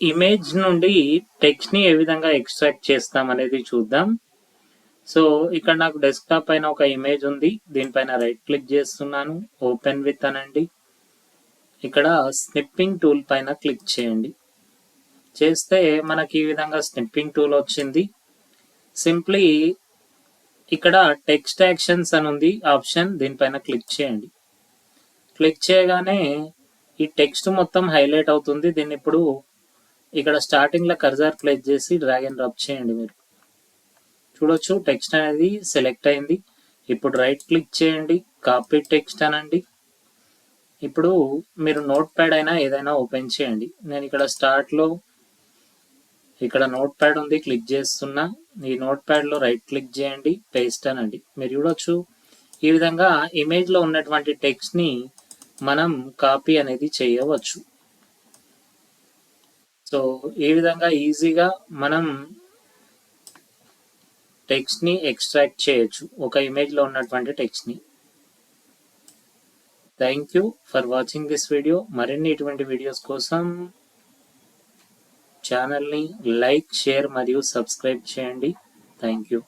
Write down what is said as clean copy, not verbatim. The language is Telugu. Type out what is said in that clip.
ఇమేజ్ నుండి టెక్స్ట్ ని ఏ విధంగా ఎక్స్ట్రాక్ట్ చేస్తాం అనేది చూద్దాం. సో ఇక్కడ నాకు డెస్క్టాప్ పైన ఒక ఇమేజ్ ఉంది. దీనిపైన రైట్ క్లిక్ చేస్తున్నాను, ఓపెన్ విత్ అనండి. ఇక్కడ స్నిప్పింగ్ టూల్ పైన క్లిక్ చేయండి. చేస్తే మనకి ఈ విధంగా స్నిప్పింగ్ టూల్ వచ్చింది. సింప్లీ ఇక్కడ టెక్స్ట్ యాక్షన్స్ అని ఉంది ఆప్షన్, దీనిపైన క్లిక్ చేయండి. క్లిక్ చేయగానే ఈ టెక్స్ట్ మొత్తం హైలైట్ అవుతుంది. దీన్ని ఇప్పుడు ఇక్కడ స్టార్టింగ్ లో కర్సర్ ప్లేస్ చేసి డ్రాగ్ అండ్ డ్రాప్ చేయండి. మీరు చూడొచ్చు టెక్స్ట్ అనేది సెలెక్ట్ అయింది. ఇప్పుడు రైట్ క్లిక్ చేయండి, కాపీ టెక్స్ట్ అనండి. ఇప్పుడు మీరు నోట్ ప్యాడ్ అయినా ఏదైనా ఓపెన్ చేయండి. నేను ఇక్కడ స్టార్ట్ లో ఇక్కడ నోట్ ప్యాడ్ ఉంది, క్లిక్ చేస్తున్నా. ఈ నోట్ ప్యాడ్ లో రైట్ క్లిక్ చేయండి, పేస్ట్ అనండి. మీరు చూడొచ్చు ఈ విధంగా ఇమేజ్ లో ఉన్నటువంటి టెక్స్ట్ ని మనం కాపీ అనేది చేయవచ్చు. సో ఈ విధంగా ఈజీగా మనం టెక్స్ట్ ని ఎక్స్ట్రాక్ట్ చేయొచ్చు, ఒక ఇమేజ్ లో ఉన్నటువంటి టెక్స్ట్ ని. Thank you for watching this video. మరిన్ని ఇటువంటి వీడియోస్ కోసం ఛానల్ని లైక్, షేర్ మరియు సబ్స్క్రైబ్ చేయండి. Thank you.